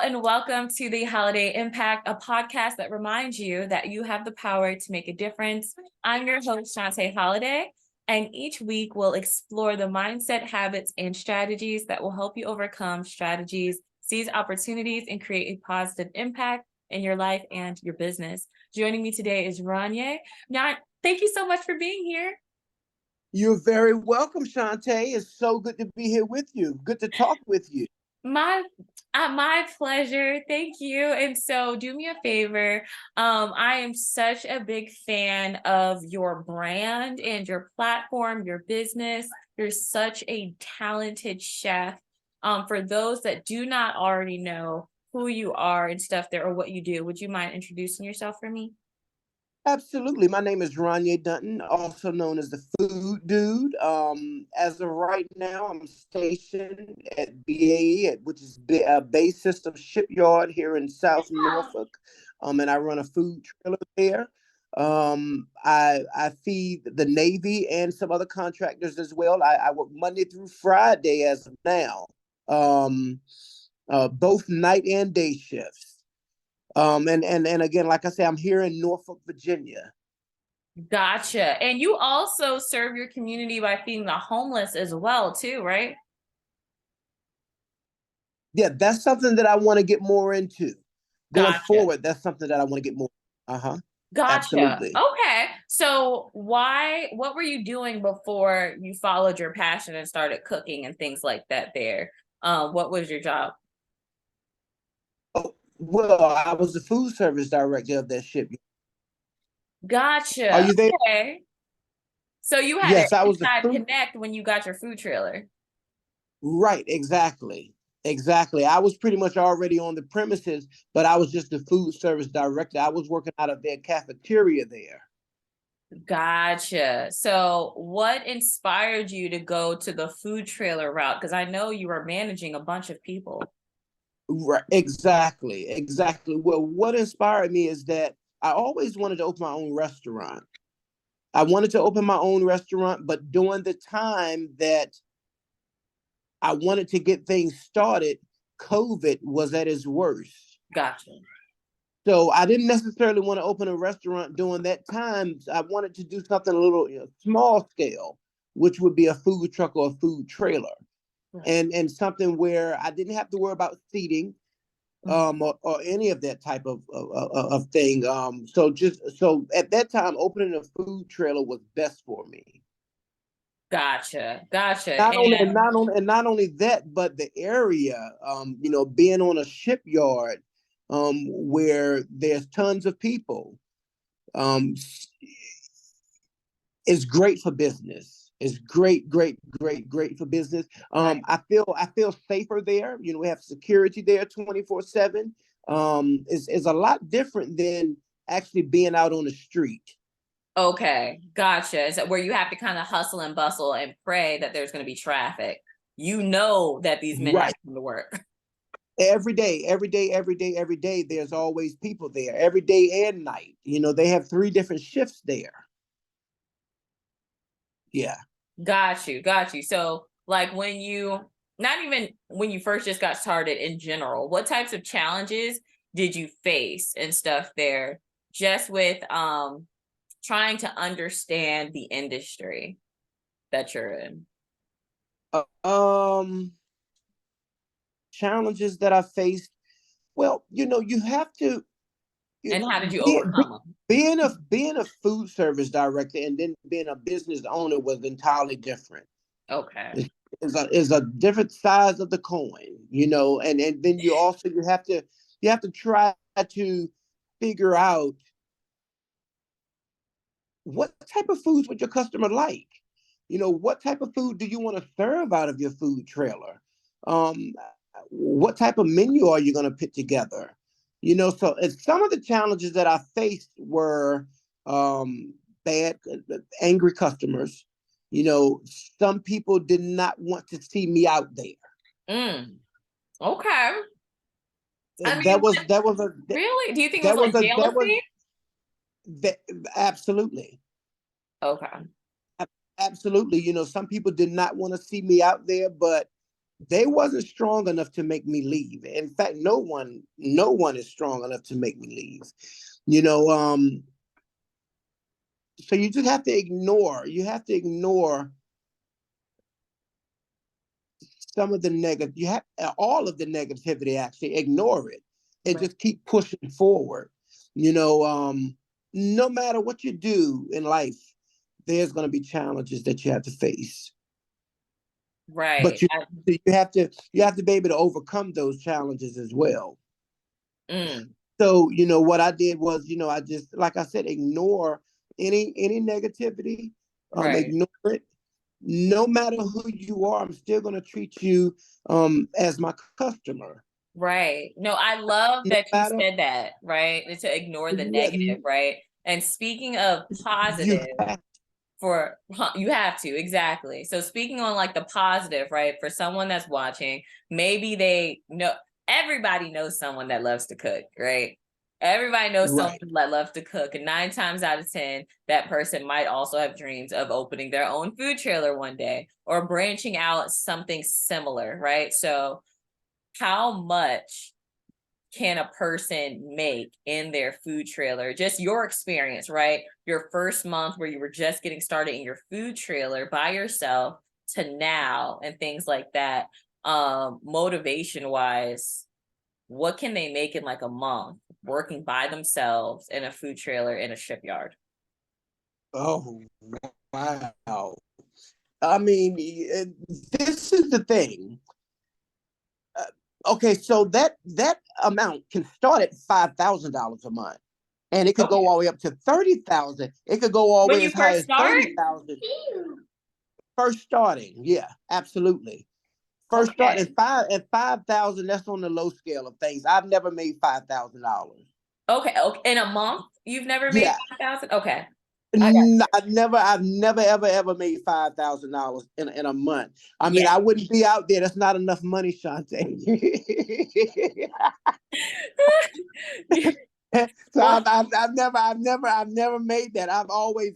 and welcome to the Holliday Impact, a podcast that reminds you that you have the power to make a difference. I'm your host, Chante Holliday, and each week we'll explore the mindset, habits, and strategies that will help you overcome strategies, seize opportunities, and create a positive impact in your life and your business. Joining me today is Ronyea. Now, thank you so much for being here. You're very welcome, Chante. It's so good to be here with you. Good to talk with you. My pleasure. Thank you. And so do me a favor. I am such a big fan of your brand and your platform, your business. You're such a talented chef. For those that do not already know who you are and stuff there or what you do, would you mind introducing yourself for me? Absolutely. My name is Ronyea Dunton, also known as the Food Dude. As of right now, I'm stationed at BAE, which is Bay System Shipyard here in South Norfolk, and I run a food trailer there. I feed the Navy and some other contractors as well. I work Monday through Friday as of now, both night and day shifts. And again, like I say, I'm here in Norfolk, Virginia. Gotcha. And you also serve your community by feeding the homeless as well, too, right? Yeah, that's something that I want to get more into. Going Gotcha. forward, that's something that I want to get more. Uh-huh. Gotcha. Absolutely. Okay. So what were you doing before you followed your passion and started cooking and things like that there? What was your job? Oh, well, I was the food service director of that ship. Gotcha. Are you there? Okay. So you had Yes, an I was the inside food. connect when you got your food trailer. Right, exactly. Exactly. I was pretty much already on the premises, but I was just the food service director. I was working out of their cafeteria there. Gotcha. So what inspired you to go to the food trailer route? Because I know you were managing a bunch of people. Right, exactly, exactly. Well, what inspired me is that I always wanted to open my own restaurant. I wanted to open my own restaurant, but during the time that I wanted to get things started, COVID was at its worst. Gotcha. So I didn't necessarily want to open a restaurant during that time. I wanted to do something a little small scale, which would be a food truck or a food trailer, and something where I didn't have to worry about seating, or any of that type of thing. So at that time, opening a food trailer was best for me. Gotcha. Not only that, but the area, being on a shipyard, where there's tons of people, um, is great for business. It's great for business. Right. I feel safer there. We have security there 24/7. Is a lot different than actually being out on the street. Okay, gotcha. So where you have to kind of hustle and bustle and pray that there's going to be traffic. You know that these men have Right. to come to work. Every day, there's always people there. Every day and night. They have 3 different shifts there. Yeah. Got you. So like not even when you first just got started in general, what types of challenges did you face and stuff there just with trying to understand the industry that you're in? Challenges that I faced. Well, you have to. And how did you overcome them? Being a food service director and then being a business owner was entirely different. Okay. Is a different size of the coin, and then you have to try to figure out what type of foods would your customer like. What type of food do you want to serve out of your food trailer? What type of menu are you going to put together? So some of the challenges that I faced were bad, angry customers. Some people did not want to see me out there. Okay. I mean, That was a really? Do you think it was that like was a that was jealousy? that, absolutely. Okay. Absolutely. Some people did not want to see me out there, but they wasn't strong enough to make me leave. In fact, no one is strong enough to make me leave. You know, so you just have to ignore. You have to ignore some of the negative. You have all of the negativity. Actually, ignore it and Right. just keep pushing forward. You know, no matter what you do in life, there's going to be challenges that you have to face. But Right. you have to be able to overcome those challenges as well. Mm, So, what I did was, I just, like I said, ignore any negativity, right. ignore it. No matter who you are, I'm still going to treat you as my customer. Right. No, I love No that you matter, said that, right? And to ignore the yeah, negative, right? And speaking of you positive, have, you have to, exactly. So speaking on like the positive, right? For someone that's watching, maybe they know, everybody knows someone that loves to cook, right? Everybody knows someone right. that loves to cook. And 9 times out of 10, that person might also have dreams of opening their own food trailer one day or branching out something similar, right? So how much can a person make in their food trailer? Just your experience, right? Your first month where you were just getting started in your food trailer by yourself to now and things like that. Motivation wise, what can they make in like a month working by themselves in a food trailer in a shipyard? Oh, wow. I mean, this is the thing. Okay, so that amount can start at $5,000 a month, and it could go Okay. all the way up to 30,000. It could go all the When way you as high first as start? 30,000. First starting, yeah, absolutely. First starting Okay. at 5,000. That's on the low scale of things. I've never made $5,000. Okay. Okay. In a month, you've never made Yeah, 5,000? Okay. I got I've never ever made $5,000 in a month. I you. mean, I wouldn't be out there. That's not enough money, Chante. Yeah. So Well, I've never made that. I'm always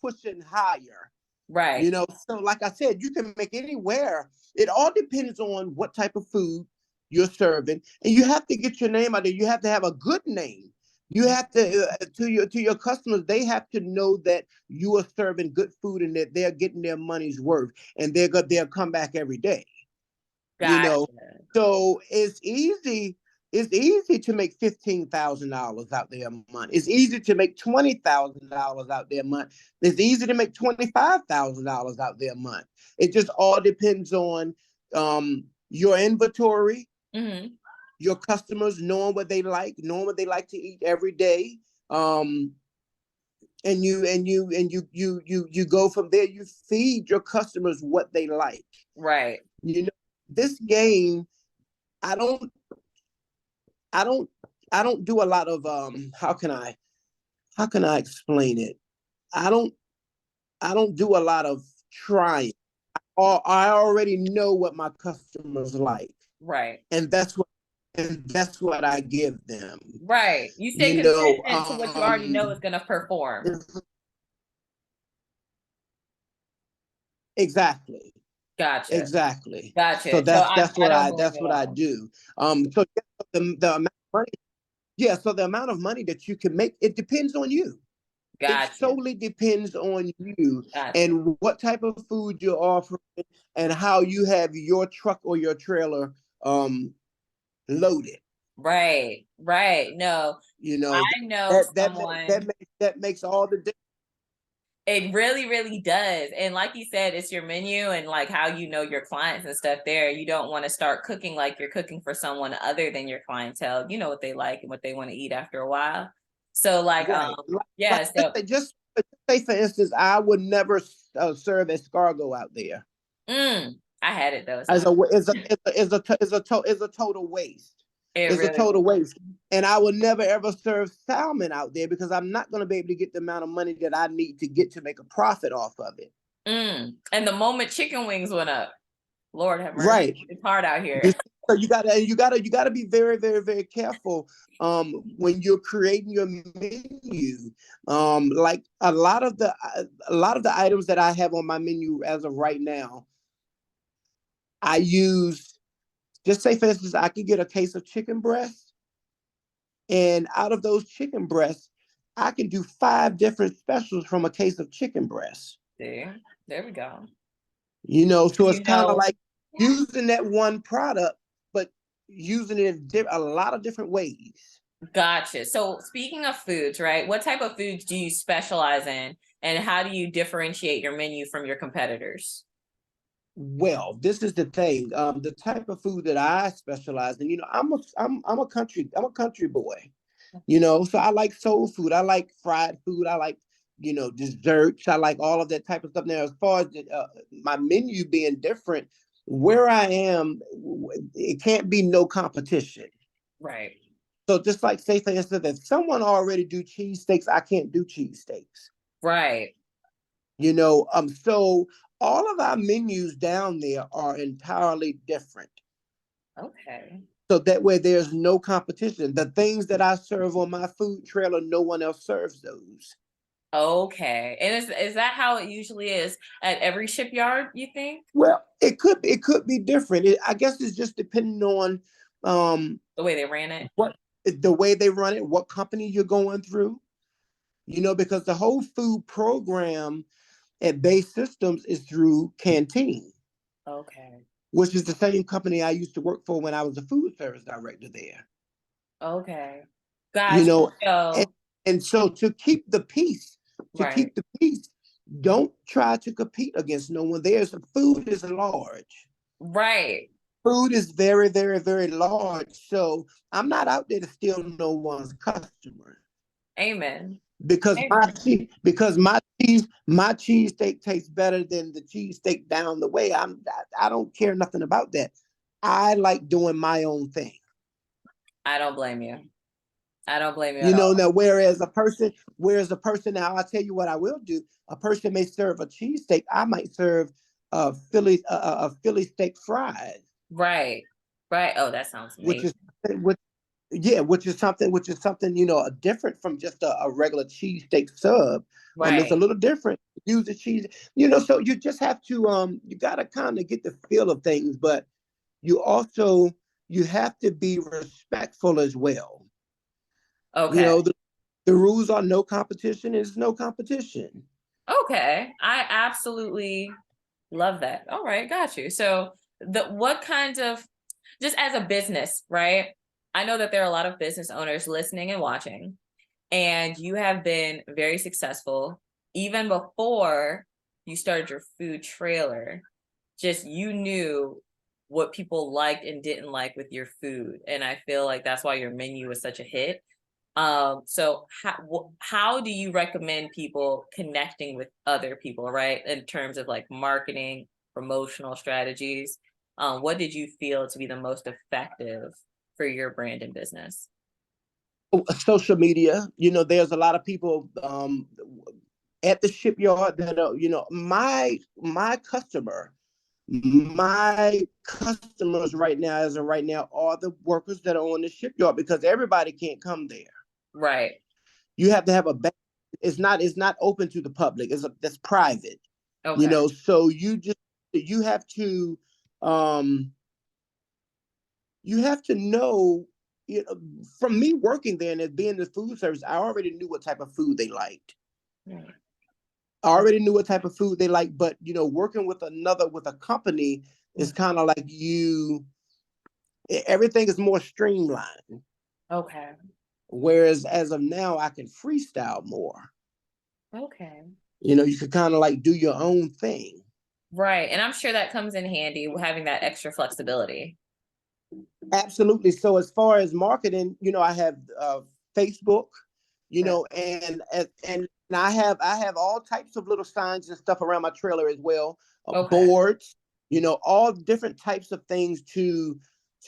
pushing higher. right. So like I said, you can make anywhere. It all depends on what type of food you're serving, and you have to get your name out there. You have to have a good name. You have to your customers. They have to know that you are serving good food and that they're getting their money's worth, and they'll come back every day. you know. Gotcha. So it's easy to make $15,000 out there a month. It's easy to make $20,000 out there a month. It's easy to make $25,000 out there a month. It just all depends on your inventory, Hmm. your customers knowing what they like to eat every day. Um, and you go from there. You feed your customers what they like. Right. You know, this game, I don't I don't I don't do a lot of how can I explain it? I don't I don't do a lot of trying. Or I already know what my customers like. Right. And that's what I give them. Right. You stay You know, consistent to what you already know is going to perform. exactly. Gotcha. Exactly. So Gotcha. No, I don't blame that's you at what I all. do. So the amount of money, yeah, so the amount of money that you can make, it depends on you. It Gotcha. solely depends on you Gotcha. and what type of food you're offering and how you have your truck or your trailer loaded. Right. Right. No, You know, I know that that makes someone. that makes all the difference. It really, really does. And like you said, it's your menu and like how you know your clients and stuff there. You don't want to start cooking like you're cooking for someone other than your clientele. You know what they like and what they want to eat after a while. So like Right. yeah, so Just say for instance, I would never serve escargot out there. I had it though. It's As not a is a total waste. it It's a really total was. waste. And I will never ever serve salmon out there because I'm not going to be able to get the amount of money that I need to get to make a profit off of it. And the moment chicken wings went up, Lord have mercy. Right. It's hard out here. So you gotta be very, very, very careful when you're creating your menu. Like a lot of the items that I have on my menu as of right now, I use, just say for instance, I could get a case of chicken breast, and out of those chicken breasts, I can do 5 different specials from a case of chicken breast. There we go. So it's kind of like using that one product, but using it in a lot of different ways. Gotcha. So speaking of foods, right? What type of foods do you specialize in, and how do you differentiate your menu from your competitors? Well, this is the thing. The type of food that I specialize in, I'm a country boy. So I like soul food. I like fried food. I like, desserts. I like all of that type of stuff. Now, as far as my menu being different, where I am, it can't be no competition. Right. So just like, say, for instance, if someone already do cheesesteaks, I can't do cheesesteaks. Right. So all of our menus down there are entirely different. Okay. So that way there's no competition. The things that I serve on my food trailer, no one else serves those. Okay. And is that how it usually is at every shipyard, you think? Well, it could be different. I guess it's just depending on The way they ran it. The way they run it, what company you're going through. Because the whole food program at Base Systems is through Canteen. Okay. Which is the same company I used to work for when I was a food service director there. Okay. Gotcha. And so to keep the peace, Right. don't try to compete against no one. Food is large. Right. Food is very, very, very large. So I'm not out there to steal no one's customer. Amen. Because my cheesesteak tastes better than the cheesesteak down the way. I don't care nothing about that. I like doing my own thing. I don't blame you. I don't blame you at all. Now, whereas a person now, I'll tell you what I will do. A person may serve a cheesesteak. I might serve a Philly steak fries. Right. Right. Oh, that sounds amazing. Which is something different from just a regular cheesesteak sub. Right. It's a little different. Use the cheese, so you just have to you got to kind of get the feel of things, but you have to be respectful as well. Okay. The rules are no competition is no competition. Okay. I absolutely love that. All right, got you. So what kinds of, just as a business, right? I know that there are a lot of business owners listening and watching, and you have been very successful even before you started your food trailer. Just you knew what people liked and didn't like with your food. And I feel like that's why your menu was such a hit. So how do you recommend people connecting with other people, right? In terms of like marketing, promotional strategies, what did you feel to be the most effective for your brand and business? Social media. There's a lot of people at the shipyard that are, my customers right now, as of right now, are the workers that are on the shipyard, because everybody can't come there. Right. You have to have it's not open to the public. That's private. Okay. So you have to know, from me working there and it being the food service, I already knew what type of food they liked. Right. I already knew what type of food they like, but working with a company is kind of like everything is more streamlined. Okay. Whereas as of now, I can freestyle more. Okay. You could kind of like do your own thing. Right. And I'm sure that comes in handy, having that extra flexibility. Absolutely. So as far as marketing, I have Facebook, and I have all types of little signs and stuff around my trailer as well, boards, all different types of things to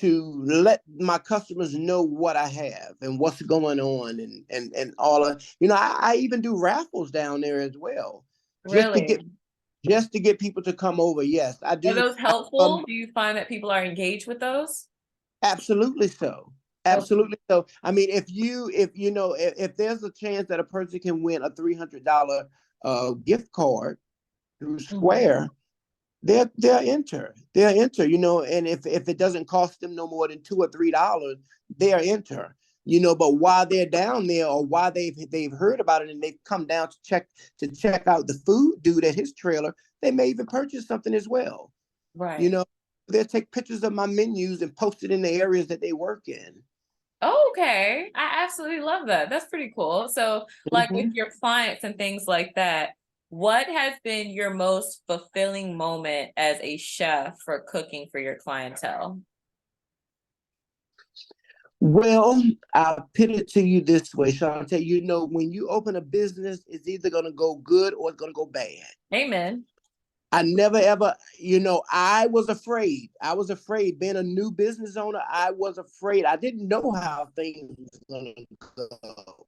let my customers know what I have and what's going on, and all of, I even do raffles down there as well. Really? Just to get people to come over. Yes, I do. Are those helpful? Do you find that people are engaged with those? Absolutely so. Absolutely so. I mean, if there's a chance that a person can win a $300 gift card through Square, they'll enter, and if it doesn't cost them no more than $2 or $3, they'll enter. But while they're down there, or while they've heard about it and they've come down to check out the food dude at his trailer, they may even purchase something as well. Right. They'll take pictures of my menus and post it in the areas that they work in. Okay. I absolutely love that. That's pretty cool. So, like with Mhm. your clients and things like that, what has been your most fulfilling moment as a chef for cooking for your clientele? Well, I'll put it to you this way, Chante. When you open a business, it's either going to go good or it's going to go bad. Amen. I never ever, I was afraid. I was afraid being a new business owner. I was afraid. I didn't know how things were going to go.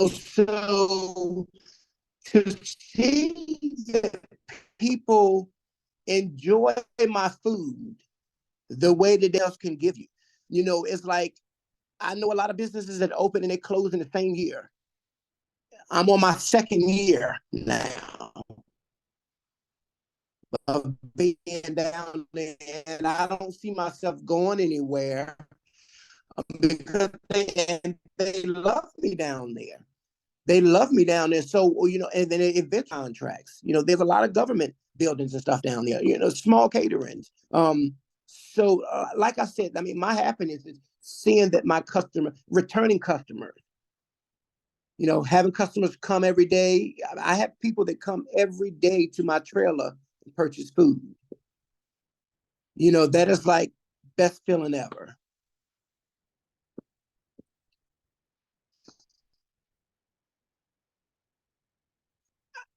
So to see that people enjoy my food the way that else can give you, it's like, I know a lot of businesses that open and they close in the same year. I'm on my second year now of being down there, and I don't see myself going anywhere because they love me down there. They love me down there. So, and then event contracts. There's a lot of government buildings and stuff down there. Small caterings. So, like I said, I mean, my happiness is seeing that my returning customers, having customers come every day. I have people that come every day to my trailer and purchase food. That is like best feeling ever.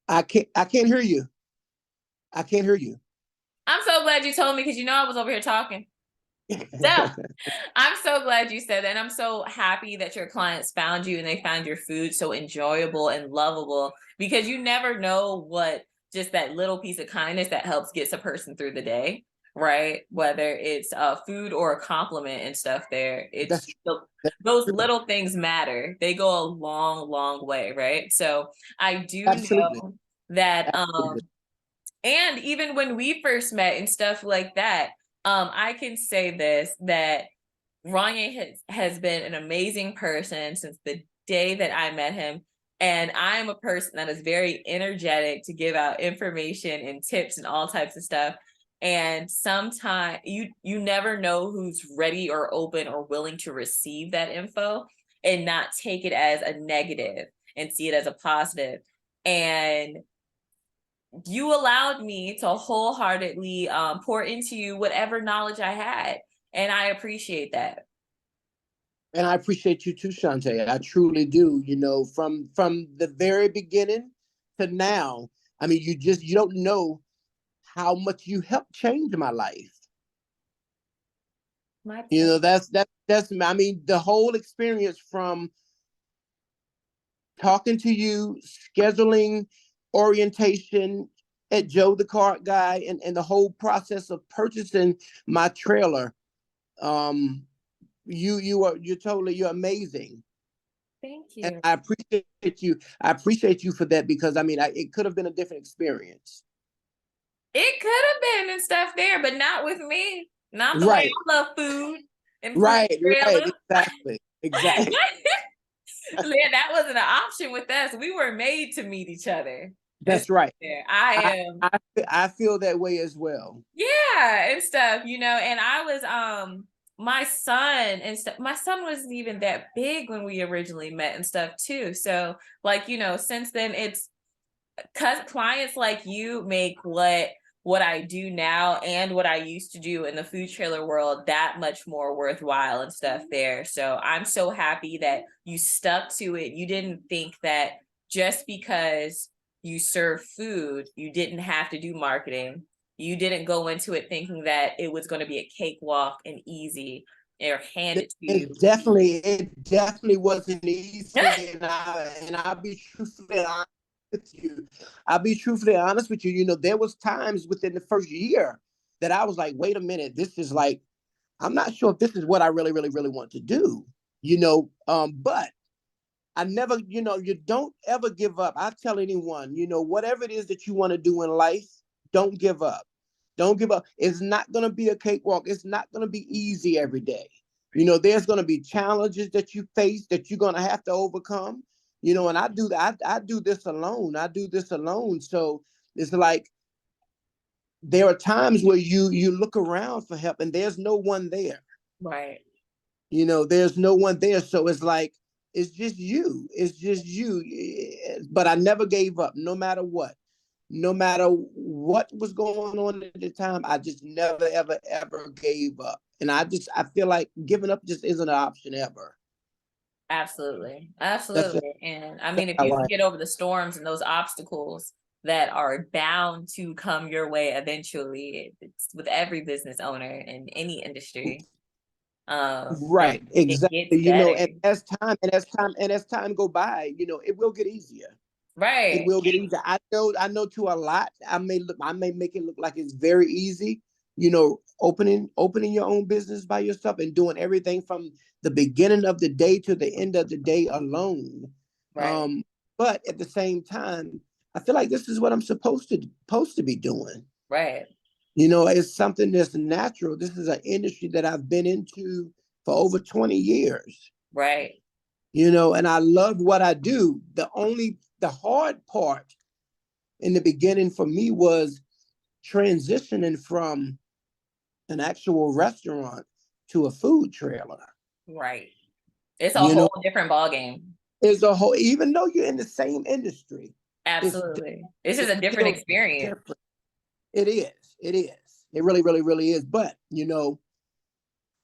I can't hear you. I can't hear you. I'm so glad you told me because I was over here talking. So I'm so glad you said that. And I'm so happy that your clients found you and they found your food so enjoyable and lovable, because you never know what just that little piece of kindness that helps gets a person through the day, right? Whether it's food or a compliment and stuff there. That's Those true. little things matter. They go a long, long way, right? So I do Absolutely. know that Absolutely. and even when we first met and stuff like that, I can say this, that Ronyea has been an amazing person since the day that I met him. And I am a person that is very energetic to give out information and tips and all types of stuff. And sometimes you never know who's ready or open or willing to receive that info and not take it as a negative and see it as a positive. And you allowed me to wholeheartedly pour into you whatever knowledge I had. And I appreciate that. And I appreciate you too, Chante. I truly do. From the very beginning to now, I mean, you don't know how much you helped change my life. My pleasure. That's I mean, the whole experience from talking to you, scheduling orientation at Joe the Cart Guy, and the whole process of purchasing my trailer. You're amazing. Thank And you. I appreciate you. I appreciate you for that, because I mean, it could have been a different experience. It could have been and stuff there, but not with me. Not the way Right, I love food and fruit right, right. trailer. Exactly, exactly. Yeah, that wasn't an option with us. We were made to meet each other. And That's right. there. I, I am. I feel that way as well. Yeah, and stuff, and I was my son and stuff. My son wasn't even that big when we originally met and stuff too. So like, since then it's cause clients like you make what I do now and what I used to do in the food trailer world that much more worthwhile and stuff there. So I'm so happy that you stuck to it. You didn't think that just because you serve food, you didn't have to do marketing. You didn't go into it thinking that it was going to be a cakewalk and easy or handed to you. It definitely wasn't easy, and I'll be truthfully honest with you. I'll be truthfully honest with you. There was times within the first year that I was like, wait a minute, this is like, I'm not sure if this is what I really, really, really want to do. But I never, you don't ever give up. I tell anyone, whatever it is that you want to do in life, don't give up. Don't give up. It's not going to be a cakewalk. It's not going to be easy every day. There's going to be challenges that you face that you're going to have to overcome. And I do that. I do this alone. So it's like there are times where you look around for help and there's no one there. Right. There's no one there. So it's like, it's just you. But I never gave up, no matter what. No matter what was going on at the time, I just never, ever, ever gave up. And I feel like giving up just isn't an option ever. Absolutely. That's And I mean, if you can get over the storms and those obstacles that are bound to come your way eventually, it's with every business owner in any industry. Right, exactly. And as time go by, it will get easier. Right. It will get easier. I know to a lot. I may make it look like it's very easy, opening your own business by yourself and doing everything from the beginning of the day to the end of the day alone. Right. But at the same time, I feel like this is what I'm supposed to be doing. Right. It's something that's natural. This is an industry that I've been into for over 20 years. Right. And I love what I do. The hard part in the beginning for me was transitioning from an actual restaurant to a food trailer. Right. It's a whole different ballgame. Even though you're in the same industry. Absolutely. This is a different experience. Different. It is. It really, really, really is. But,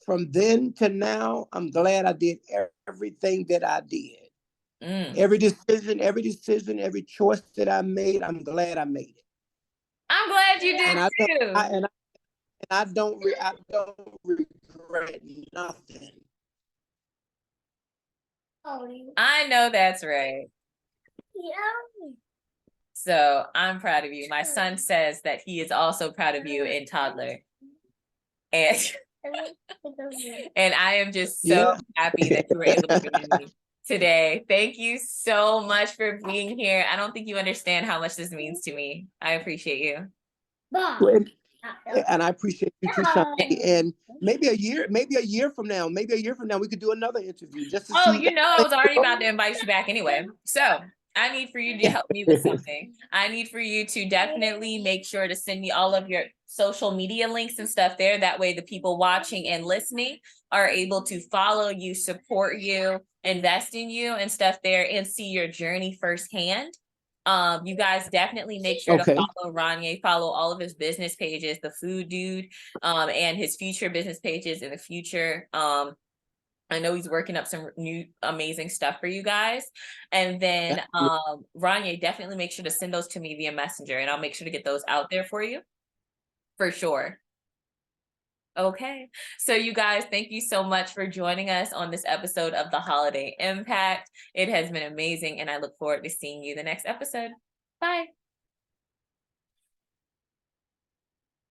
from then to now, I'm glad I did everything that I did. Every decision, every choice that I made, I'm glad I made it. I'm glad you did too. I don't regret nothing. I know that's right. Yeah. So I'm proud of you. My son says that he is also proud of you in toddler. And I am just so happy that you were able to join me today. Thank you so much for being here. I don't think you understand how much this means to me. I appreciate you. And I appreciate you too, Chante. And maybe a year from now, we could do another interview just to see. I was already about to invite you back anyway. So I need for you to help me with something. I need for you to definitely make sure to send me all of your social media links and stuff there. That way the people watching and listening are able to follow you, support you, invest in you and stuff there and see your journey firsthand. You guys definitely make sure to follow Ronyea, follow all of his business pages, the Food Dude, and his future business pages in the future. I know he's working up some new amazing stuff for you guys. And then Ronyea, definitely make sure to send those to me via Messenger and I'll make sure to get those out there for you. For sure. Okay. So you guys, thank you so much for joining us on this episode of the Holliday Impact. It has been amazing and I look forward to seeing you the next episode. Bye.